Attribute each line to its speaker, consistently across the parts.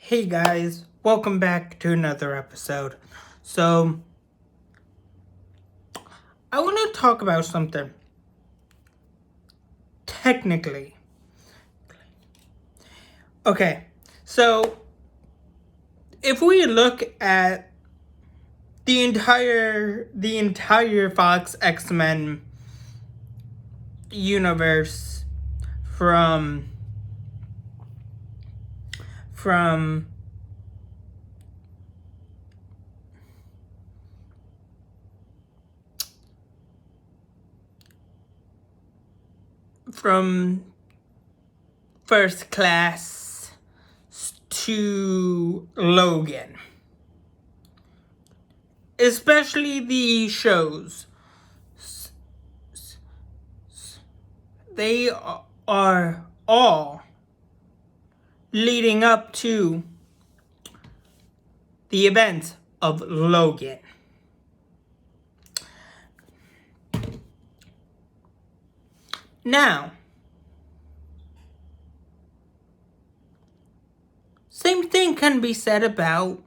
Speaker 1: Hey guys, welcome back to another episode. So, I want to talk about something. Technically. Okay, so if we look at the entire Fox X-Men universe from from from First Class to Logan, especially the shows, they are all leading up to the events of Logan. Now, same thing can be said about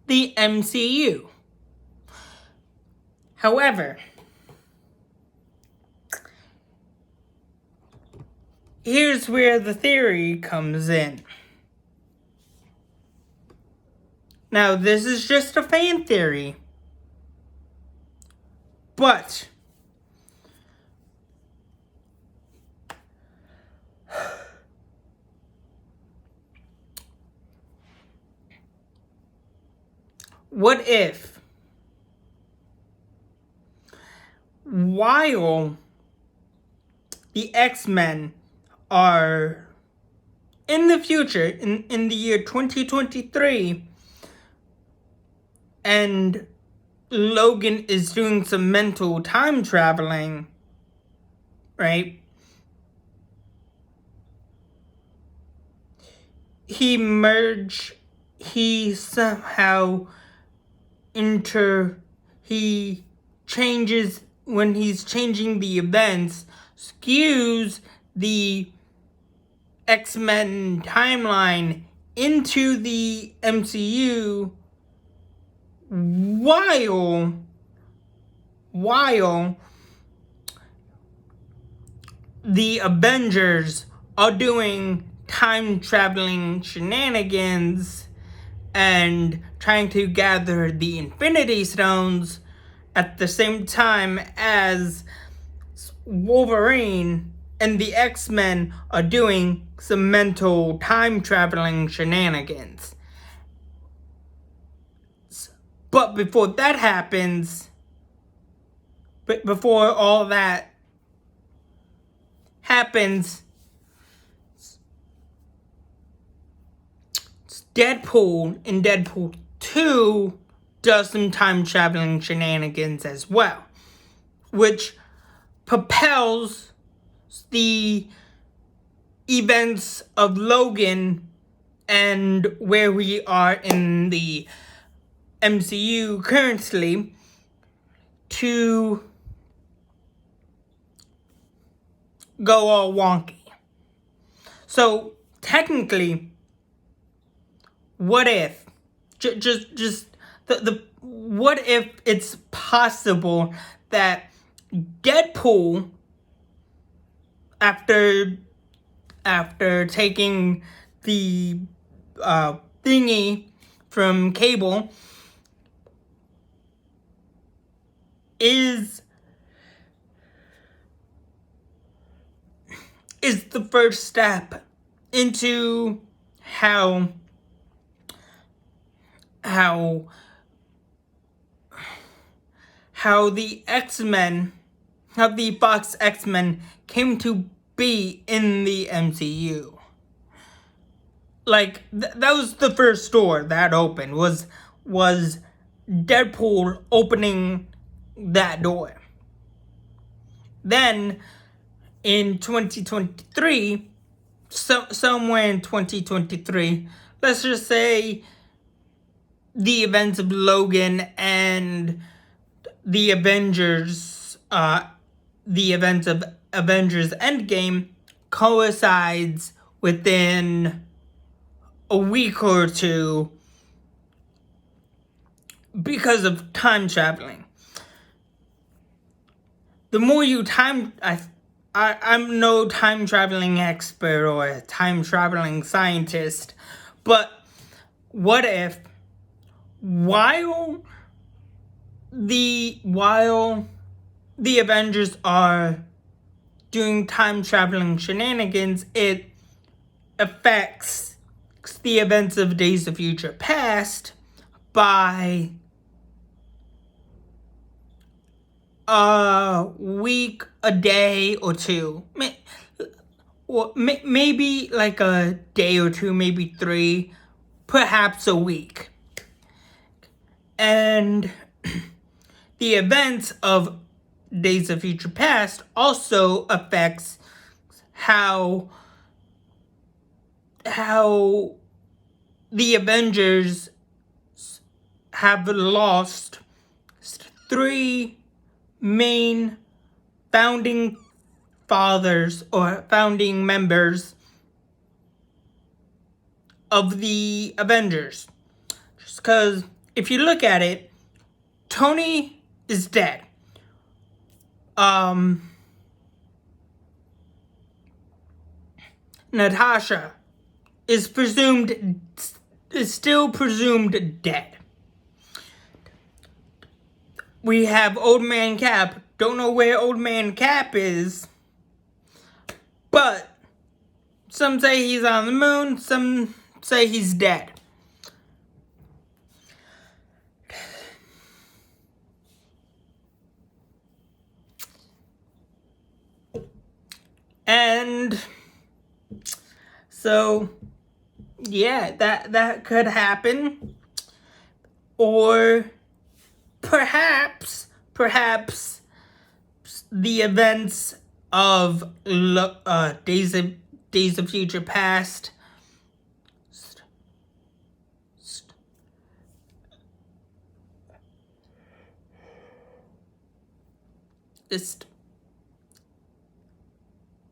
Speaker 1: the MCU. However, here's where the theory comes in. Now, this is just a fan theory, but what if, while the X-Men are in the future, in the year 2023, and Logan is doing some mental time traveling, right? He changes, when he's changing the events, skews the X-Men timeline into the MCU while the Avengers are doing time traveling shenanigans and trying to gather the Infinity Stones at the same time as Wolverine and the X-Men are doing some mental time traveling shenanigans. But before that happens, before all that happens, Deadpool in Deadpool 2 does some time traveling shenanigans as well, which propels the events of Logan and where we are in the MCU currently to go all wonky. So technically, what if what if it's possible that Deadpool, after taking the thingy from Cable, is the first step into how the X-Men, how the Fox X-Men came to be in the MCU. Like, that was the first door that opened, was Deadpool opening that door. Then, in 2023, somewhere in 2023, let's just say the events of Logan and the events of Avengers Endgame coincides within a week or two because of time traveling. The more you I'm no time traveling expert or a time traveling scientist, but what if while the Avengers are doing time traveling shenanigans, it affects the events of Days of Future Past by a week, a day, or two. Maybe like a day or two, maybe 3, perhaps a week. And the events of Days of Future Past also affects how the Avengers have lost 3 main founding fathers or founding members of the Avengers. Just because if you look at it, Tony is dead. Natasha is still presumed dead. We have Old Man Cap. Don't know where Old Man Cap is, but some say he's on the moon, some say he's dead. And so, yeah, that could happen. Or perhaps the events of Days of Future Past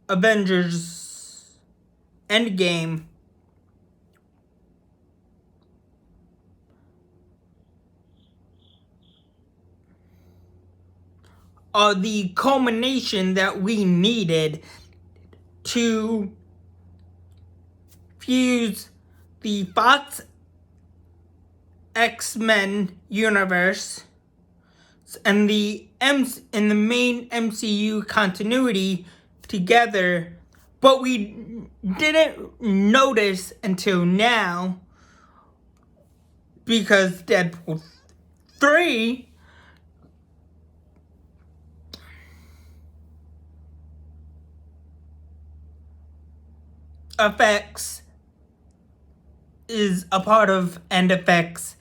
Speaker 1: Avengers Endgame are the culmination that we needed to fuse the Fox X-Men universe and the main MCU continuity together, but we didn't notice until now because Deadpool 3 is a part of and affects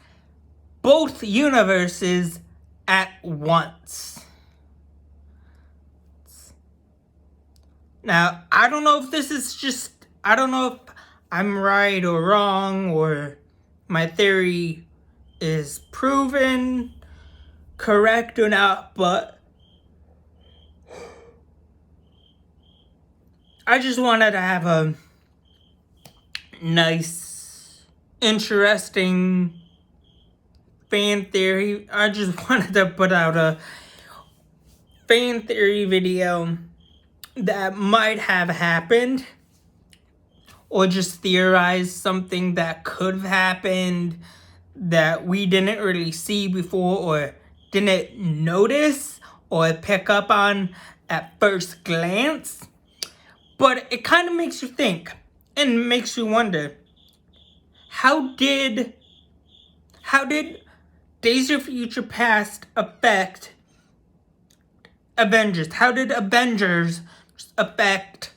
Speaker 1: both universes at once. Now, I don't know if I'm right or wrong, or my theory is proven correct or not, but I just wanted to have a nice, interesting fan theory. I just wanted to put out a fan theory video that might have happened, or just theorize something that could have happened that we didn't really see before or didn't notice or pick up on at first glance. But it kind of makes you think and makes you wonder, how did Days of Future Past affect Avengers? How did Avengers affect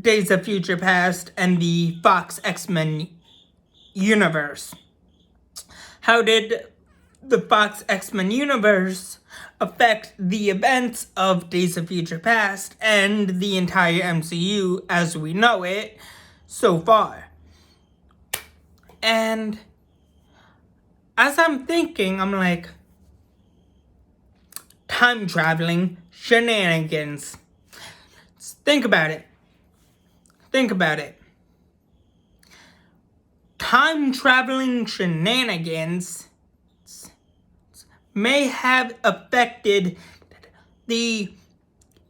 Speaker 1: Days of Future Past and the Fox X-Men universe? How did the Fox X-Men universe affect the events of Days of Future Past and the entire MCU as we know it so far? And as I'm thinking, I'm like, time traveling shenanigans. Think about it. Think about it. Time traveling shenanigans may have affected the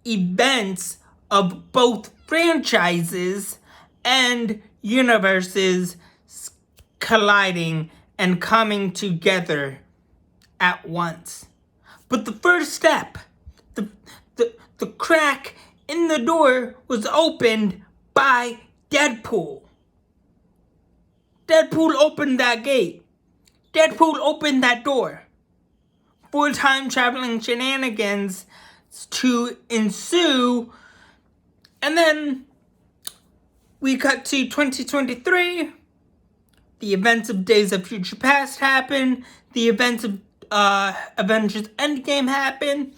Speaker 1: events of both franchises and universes colliding and coming together at once. But the first step, the crack in the door was opened by Deadpool. Deadpool opened that gate. Deadpool opened that door for time traveling shenanigans to ensue. And then we cut to 2023. The events of Days of Future Past happen. The events of Avengers Endgame happen.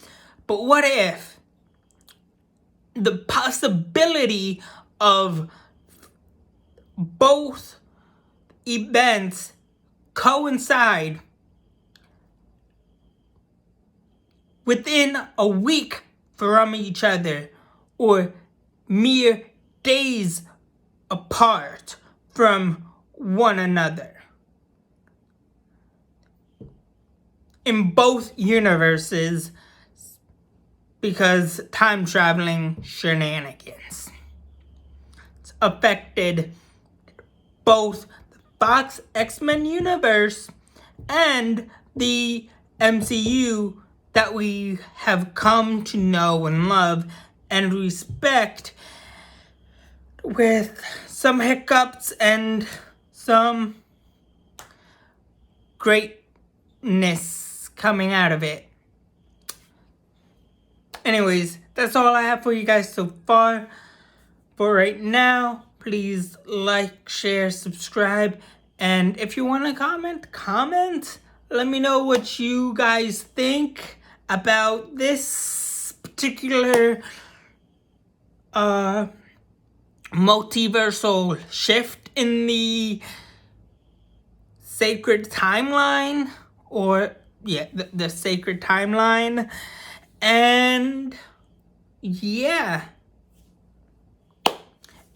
Speaker 1: But what if the possibility of both events coincide within a week from each other, or mere days apart from one another in both universes, because time traveling shenanigans it's affected both the Fox X-Men universe and the MCU that we have come to know and love and respect, with some hiccups and some greatness coming out of it. Anyways, that's all I have for you guys so far. For right now, please like, share, subscribe, and if you want to comment. Let me know what you guys think about this particular multiversal shift in the sacred timeline, or the sacred timeline. And yeah,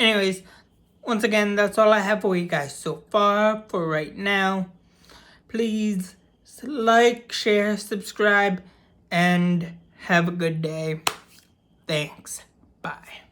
Speaker 1: anyways, once again, that's all I have for you guys so far for right now. Please like, share, subscribe, and have a good day. Thanks. Bye.